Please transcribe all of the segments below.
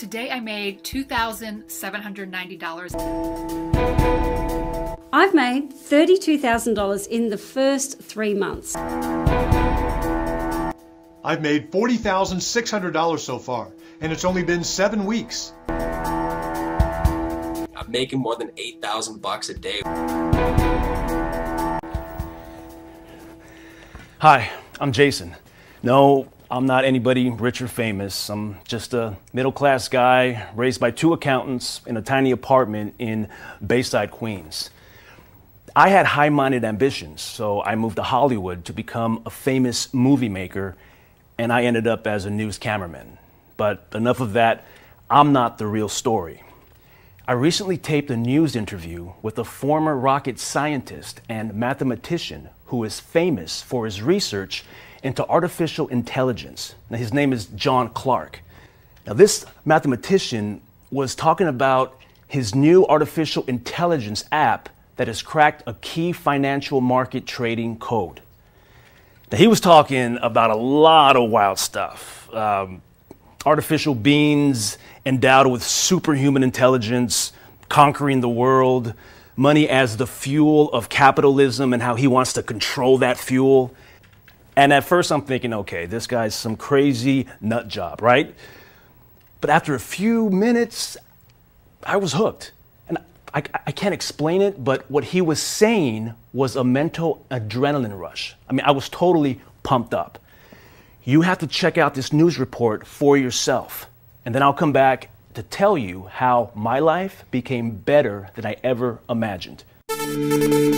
Today I made $2,790. I've made $32,000 in the first 3 months. I've made $40,600 so far, and it's only been 7 weeks. I'm making more than $8,000 a day. Hi, I'm Jason. No, I'm not anybody rich or famous. I'm just a middle-class guy raised by 2 accountants in a tiny apartment in Bayside, Queens. I had high-minded ambitions, so I moved to Hollywood to become a famous movie maker, and I ended up as a news cameraman. But enough of that, I'm not the real story. I recently taped a news interview with a former rocket scientist and mathematician who is famous for his research into artificial intelligence. Now, his name is John Clark. Now, this mathematician was talking about his new artificial intelligence app that has cracked a key financial market trading code. Now, he was talking about a lot of wild stuff. Artificial beings endowed with superhuman intelligence, conquering the world, money as the fuel of capitalism and how he wants to control that fuel. And at first I'm thinking, okay, this guy's some crazy nut job, right? But after a few minutes, I was hooked. And I can't explain it, but what he was saying was a mental adrenaline rush. I mean, I was totally pumped up. You have to check out this news report for yourself. And then I'll come back to tell you how my life became better than I ever imagined.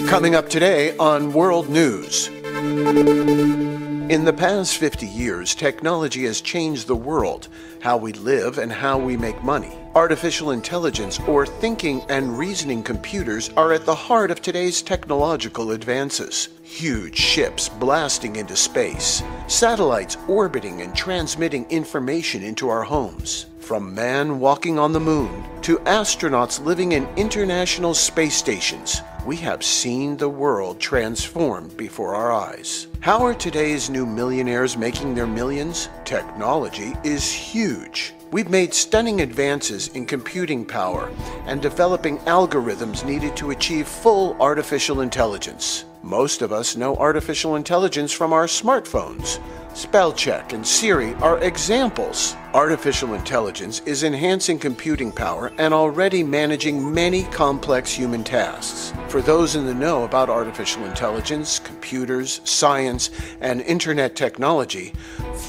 Coming up today on World News. In the past 50 years, technology has changed the world, how we live and how we make money. Artificial intelligence, or thinking and reasoning computers, are at the heart of today's technological advances. Huge ships blasting into space, satellites orbiting and transmitting information into our homes. From man walking on the moon to astronauts living in international space stations, we have seen the world transform before our eyes. How are today's new millionaires making their millions? Technology is huge. We've made stunning advances in computing power and developing algorithms needed to achieve full artificial intelligence. Most of us know artificial intelligence from our smartphones. Spell check and Siri are examples. Artificial intelligence is enhancing computing power and already managing many complex human tasks. For those in the know about artificial intelligence, computers, science, and internet technology,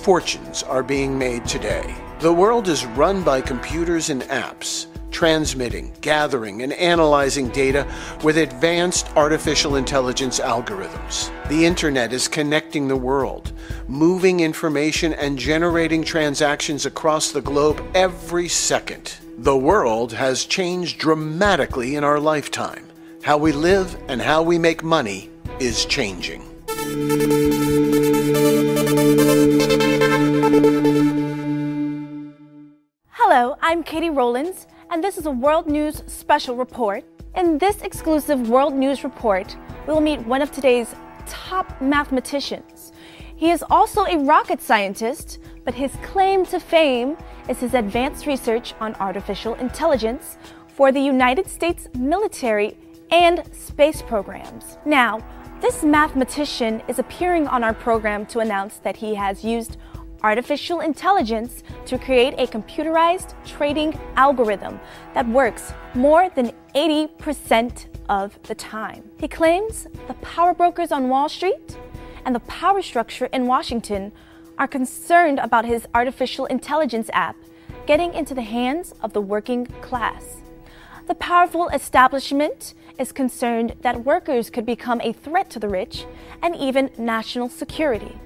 fortunes are being made today. The world is run by computers and apps, transmitting, gathering, and analyzing data with advanced artificial intelligence algorithms. The internet is connecting the world, moving information and generating transactions across the globe every second. The world has changed dramatically in our lifetime. How we live and how we make money is changing. Hello, I'm Katie Rollins, and this is a World News Special Report. In this exclusive World News Report, we'll meet one of today's top mathematicians. He is also a rocket scientist, but his claim to fame is his advanced research on artificial intelligence for the United States military and space programs. Now, this mathematician is appearing on our program to announce that he has used artificial intelligence to create a computerized trading algorithm that works more than 80% of the time. He claims the power brokers on Wall Street and the power structure in Washington are concerned about his artificial intelligence app getting into the hands of the working class. The powerful establishment is concerned that workers could become a threat to the rich and even national security.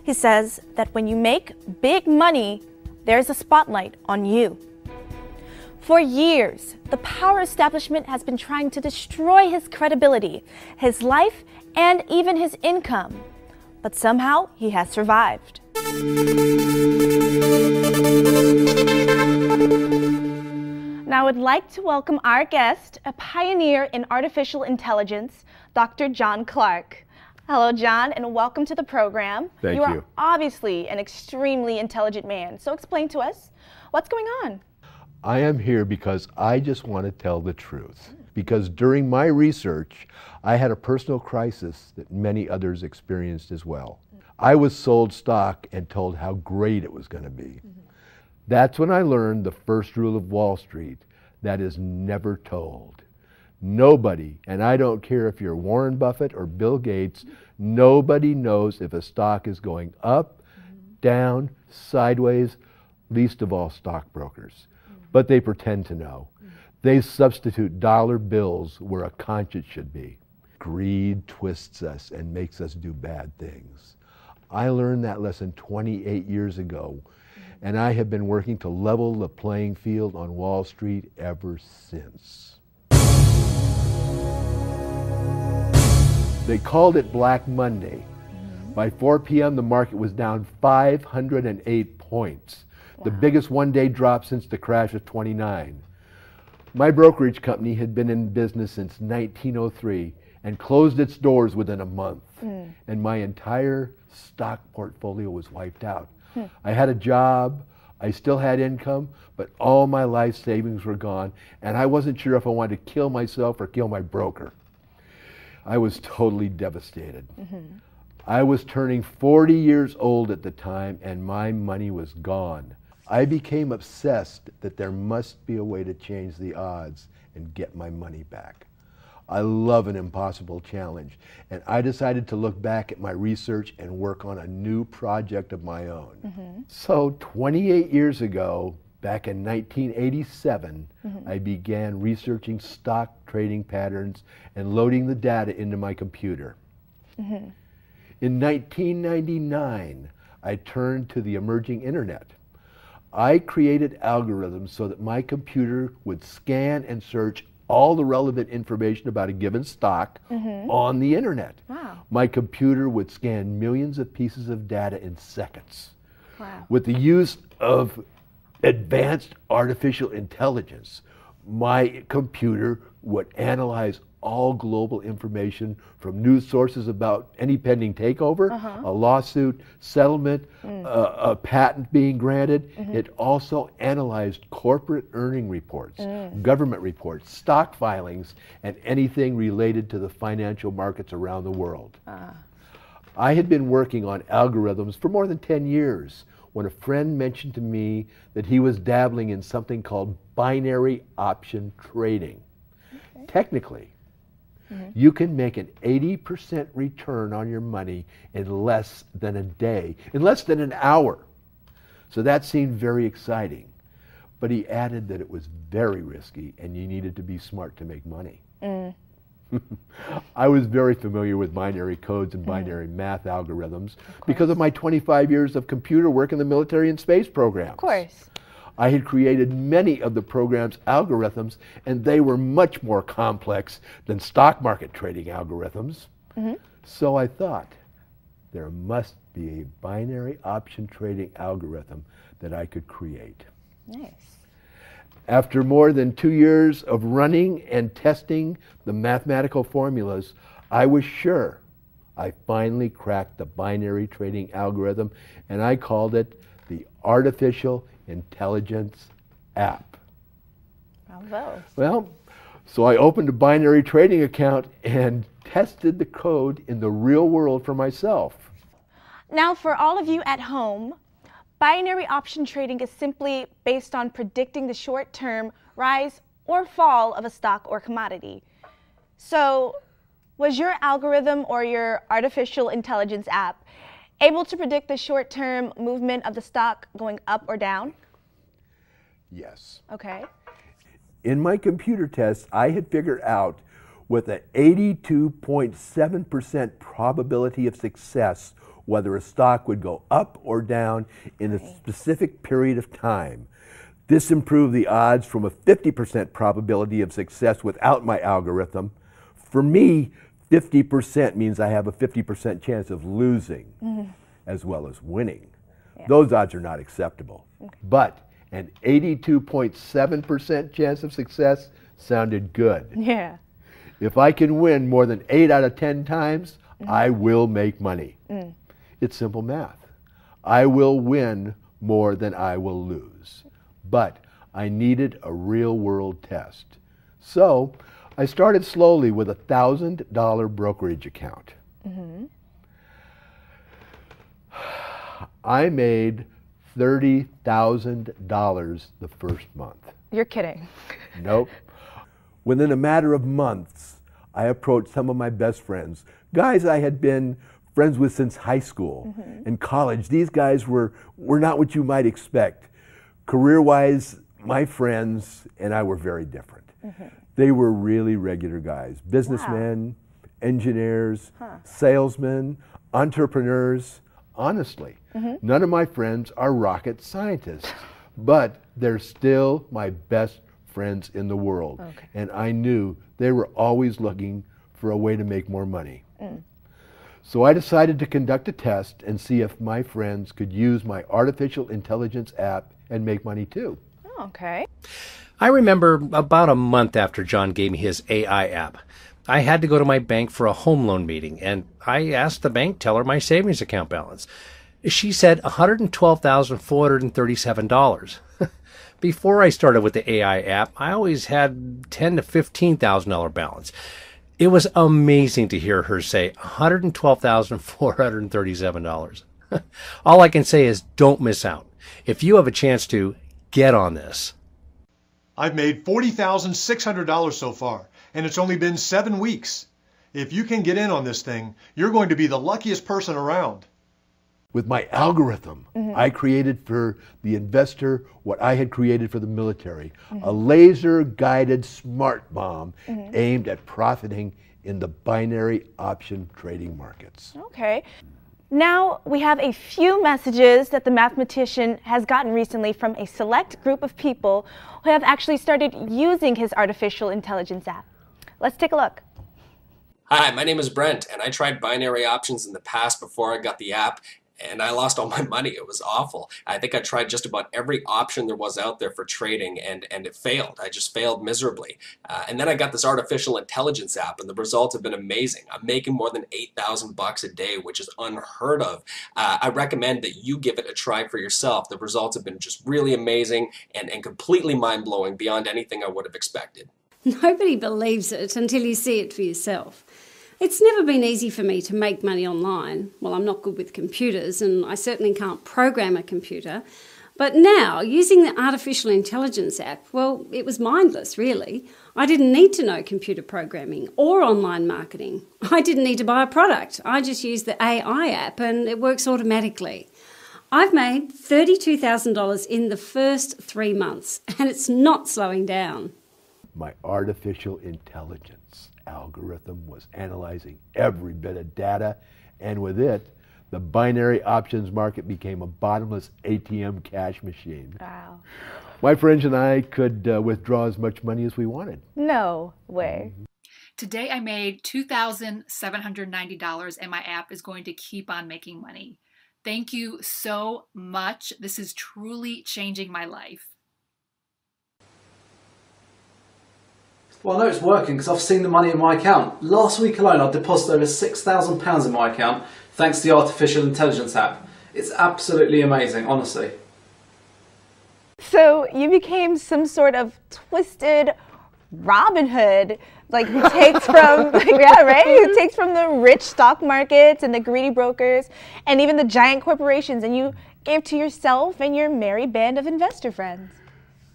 He says that when you make big money, there's a spotlight on you. For years, the power establishment has been trying to destroy his credibility, his life, and even his income. But somehow, he has survived. Now, I would like to welcome our guest, a pioneer in artificial intelligence, Dr. John Clark. Hello, John, and welcome to the program. Thank you. You are obviously an extremely intelligent man, so explain to us what's going on. I am here because I just want to tell the truth. Because during my research, I had a personal crisis that many others experienced as well. I was sold stock and told how great it was going to be. That's when I learned the first rule of Wall Street, that is never told. Nobody, and I don't care if you're Warren Buffett or Bill Gates, nobody knows if a stock is going up, down, sideways, least of all stockbrokers. But they pretend to know. They substitute dollar bills where a conscience should be. Greed twists us and makes us do bad things. I learned that lesson 28 years ago, and I have been working to level the playing field on Wall Street ever since. They called it Black Monday. By 4 p.m., the market was down 508 points, the biggest one-day drop since the crash of '29. My brokerage company had been in business since 1903 and closed its doors within a month, and my entire stock portfolio was wiped out. I had a job, I still had income, but all my life savings were gone, and I wasn't sure if I wanted to kill myself or kill my broker. I was totally devastated. I was turning 40 years old at the time, and my money was gone. I became obsessed that there must be a way to change the odds and get my money back. I love an impossible challenge, and I decided to look back at my research and work on a new project of my own. So 28 years ago, back in 1987, I began researching stock trading patterns and loading the data into my computer. In 1999, I turned to the emerging internet. I created algorithms so that my computer would scan and search all the relevant information about a given stock on the internet. My computer would scan millions of pieces of data in seconds. With the use of advanced artificial intelligence, my computer would analyze all global information from news sources about any pending takeover, a lawsuit, settlement, a patent being granted. It also analyzed corporate earning reports, government reports, stock filings, and anything related to the financial markets around the world. I had been working on algorithms for more than 10 years when a friend mentioned to me that he was dabbling in something called binary option trading. Technically, you can make an 80% return on your money in less than a day, in less than an hour. So that seemed very exciting. But he added that it was very risky and you needed to be smart to make money. I was very familiar with binary codes and binary math algorithms because of my 25 years of computer work in the military and space programs. Of course. I had created many of the program's algorithms, and they were much more complex than stock market trading algorithms. So I thought, there must be a binary option trading algorithm that I could create. Nice. After more than 2 years of running and testing the mathematical formulas, I was sure I finally cracked the binary trading algorithm, and I called it the Artificial Intelligence app. Bravo. Well, so I opened a binary trading account and tested the code in the real world for myself. Now, for all of you at home, binary option trading is simply based on predicting the short-term rise or fall of a stock or commodity. So, was your algorithm or your artificial intelligence app able to predict the short-term movement of the stock going up or down? Yes. Okay. In my computer tests, I had figured out with an 82.7% probability of success whether a stock would go up or down in a specific period of time. This improved the odds from a 50% probability of success without my algorithm. For me, 50% means I have a 50% chance of losing as well as winning. Those odds are not acceptable. But an 82.7% chance of success sounded good. Yeah. If I can win more than 8 out of 10 times, I will make money. It's simple math. I will win more than I will lose. But I needed a real-world test. So I started slowly with a $1,000 brokerage account. I made $30,000 the first month. You're kidding. Nope. Within a matter of months, I approached some of my best friends, guys I had been friends with since high school and college. These guys were not what you might expect. Career-wise, my friends and I were very different. They were really regular guys, businessmen, engineers, salesmen, entrepreneurs. Honestly, none of my friends are rocket scientists, but they're still my best friends in the world. And I knew they were always looking for a way to make more money. So I decided to conduct a test and see if my friends could use my artificial intelligence app and make money too. Oh, okay. I remember about a month after John gave me his AI app, I had to go to my bank for a home loan meeting, and I asked the bank teller my savings account balance. She said $112,437. Before I started with the AI app, I always had $10,000 to $15,000 balance. It was amazing to hear her say $112,437. All I can say is don't miss out. If you have a chance to, get on this. I've made $40,600 so far, and it's only been 7 weeks. If you can get in on this thing, you're going to be the luckiest person around. With my algorithm, I created for the investor what I had created for the military, a laser-guided smart bomb aimed at profiting in the binary option trading markets. Okay. Now we have a few messages that the mathematician has gotten recently from a select group of people who have actually started using his artificial intelligence app. Let's take a look. Hi, my name is Brent, and I tried binary options in the past before I got the app, and I lost all my money. It was awful. I think I tried just about every option there was out there for trading, and it failed. I just failed miserably. And then I got this artificial intelligence app, and the results have been amazing. I'm making more than $8,000 a day, which is unheard of. I recommend that you give it a try for yourself. The results have been just really amazing and completely mind-blowing beyond anything I would have expected. Nobody believes it until you see it for yourself. It's never been easy for me to make money online. Well, I'm not good with computers, and I certainly can't program a computer. But now, using the artificial intelligence app, well, it was mindless, really. I didn't need to know computer programming or online marketing. I didn't need to buy a product. I just used the AI app, and it works automatically. I've made $32,000 in the first 3 months, and it's not slowing down. My artificial intelligence algorithm was analyzing every bit of data, and with it, the binary options market became a bottomless ATM cash machine. Wow. My friends and I could withdraw as much money as we wanted. No way. Today I made $2,790, and my app is going to keep on making money. Thank you so much. This is truly changing my life. Well, I know it's working because I've seen the money in my account. Last week alone, I deposited over £6,000 in my account thanks to the artificial intelligence app. It's absolutely amazing, honestly. So you became some sort of twisted Robin Hood, like who takes from, yeah, right? Who takes from the rich stock markets and the greedy brokers and even the giant corporations, and you gave to yourself and your merry band of investor friends.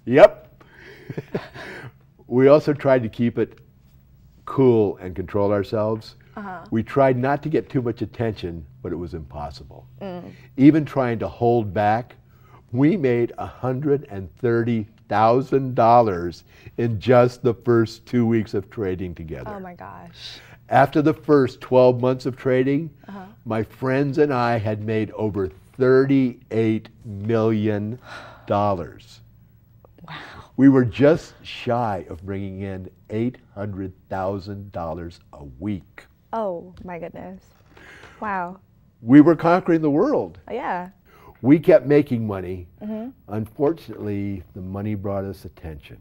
Yep. We also tried to keep it cool and control ourselves. We tried not to get too much attention, but it was impossible. Even trying to hold back, we made $130,000 in just the first 2 weeks of trading together. Oh my gosh. After the first 12 months of trading, my friends and I had made over $38 million. We were just shy of bringing in $800,000 a week. Oh my goodness. Wow. We were conquering the world. Yeah. We kept making money. Unfortunately, the money brought us attention.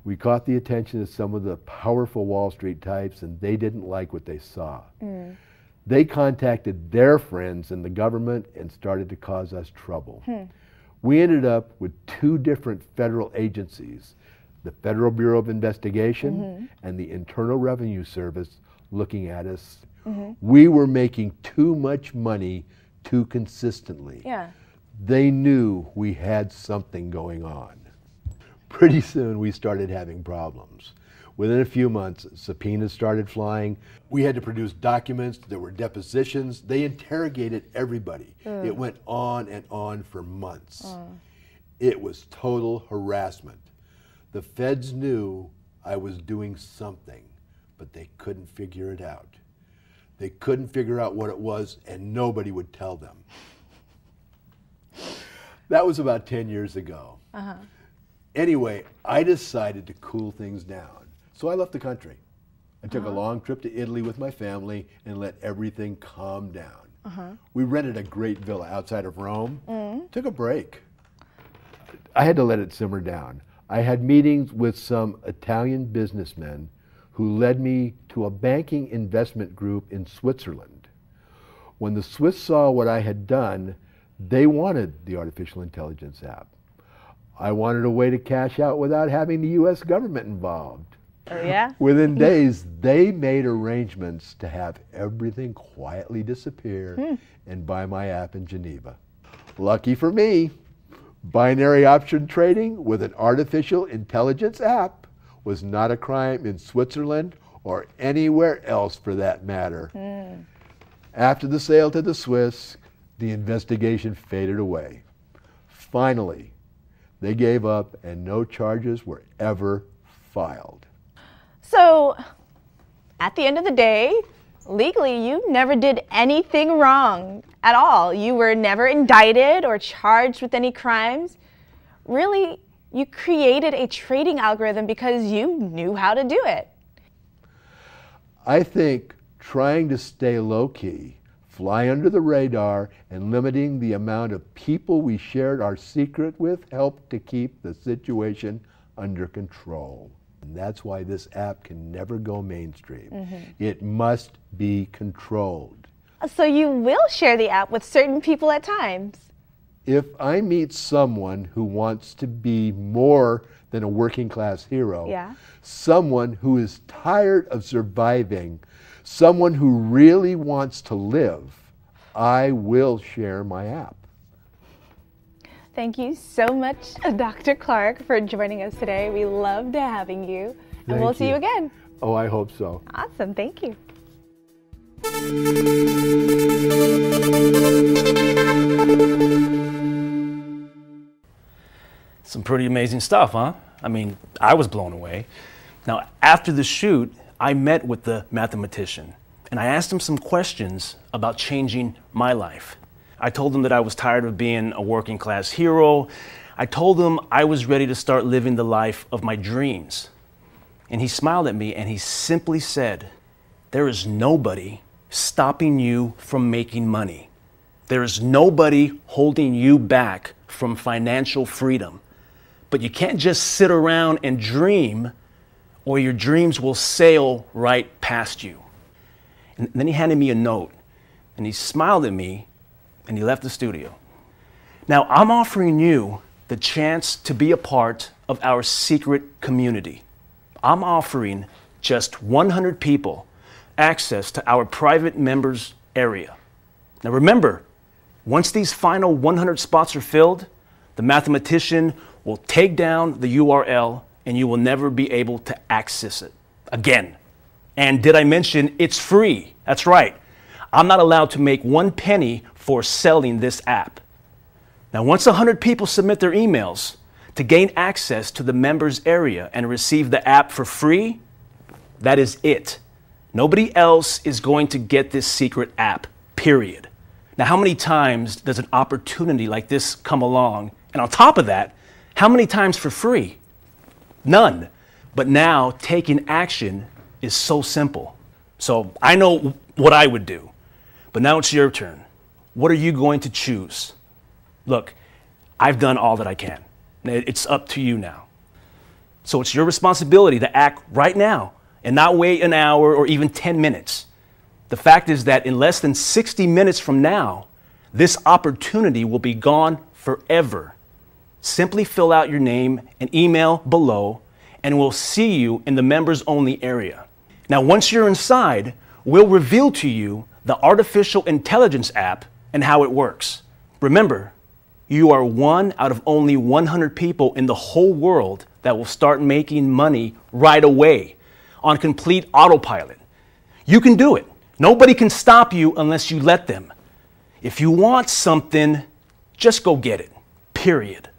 We caught the attention of some of the powerful Wall Street types, and they didn't like what they saw. They contacted their friends in the government and started to cause us trouble. We ended up with two different federal agencies, the Federal Bureau of Investigation and the Internal Revenue Service, looking at us. We were making too much money too consistently. Yeah. They knew we had something going on. Pretty soon we started having problems. Within a few months, subpoenas started flying. We had to produce documents. There were depositions. They interrogated everybody. It went on and on for months. It was total harassment. The feds knew I was doing something, but they couldn't figure it out. They couldn't figure out what it was, and nobody would tell them. That was about 10 years ago. Anyway, I decided to cool things down. So I left the country. I took a long trip to Italy with my family and let everything calm down. We rented a great villa outside of Rome, took a break. I had to let it simmer down. I had meetings with some Italian businessmen who led me to a banking investment group in Switzerland. When the Swiss saw what I had done, they wanted the artificial intelligence app. I wanted a way to cash out without having the US government involved. Oh, yeah? Within days, they made arrangements to have everything quietly disappear and buy my app in Geneva. Lucky for me, binary option trading with an artificial intelligence app was not a crime in Switzerland or anywhere else for that matter. After the sale to the Swiss, the investigation faded away. Finally, they gave up and no charges were ever filed. So, at the end of the day, legally, you never did anything wrong at all. You were never indicted or charged with any crimes. Really, you created a trading algorithm because you knew how to do it. I think trying to stay low-key, fly under the radar, and limiting the amount of people we shared our secret with helped to keep the situation under control. And that's why this app can never go mainstream. It must be controlled. So you will share the app with certain people at times? If I meet someone who wants to be more than a working class hero, someone who is tired of surviving, someone who really wants to live, I will share my app. Thank you so much, Dr. Clark, for joining us today. We loved having you, and we'll see you again. Oh, I hope so. Awesome. Thank you. Some pretty amazing stuff, huh? I mean, I was blown away. Now, after the shoot, I met with the mathematician, and I asked him some questions about changing my life. I told him that I was tired of being a working class hero. I told him I was ready to start living the life of my dreams. And he smiled at me and he simply said, "There is nobody stopping you from making money. There is nobody holding you back from financial freedom. But you can't just sit around and dream, or your dreams will sail right past you." And then he handed me a note and he smiled at me and he left the studio. Now, I'm offering you the chance to be a part of our secret community. I'm offering just 100 people access to our private members area. Now remember, once these final 100 spots are filled, the mathematician will take down the URL and you will never be able to access it again. And did I mention it's free? That's right. I'm not allowed to make 1 penny for selling this app. Now, once 100 people submit their emails to gain access to the members area and receive the app for free, that is it. Nobody else is going to get this secret app, period. Now, how many times does an opportunity like this come along? And on top of that, how many times for free? None. But now taking action is so simple. So I know what I would do, but now it's your turn. What are you going to choose? Look, I've done all that I can. It's up to you now. So it's your responsibility to act right now and not wait an hour or even 10 minutes. The fact is that in less than 60 minutes from now, this opportunity will be gone forever. Simply fill out your name and email below, and we'll see you in the members only area. Now, once you're inside, we'll reveal to you the artificial intelligence app and how it works. Remember, you are one out of only 100 people in the whole world that will start making money right away on complete autopilot. You can do it. Nobody can stop you unless you let them. If you want something, just go get it. Period.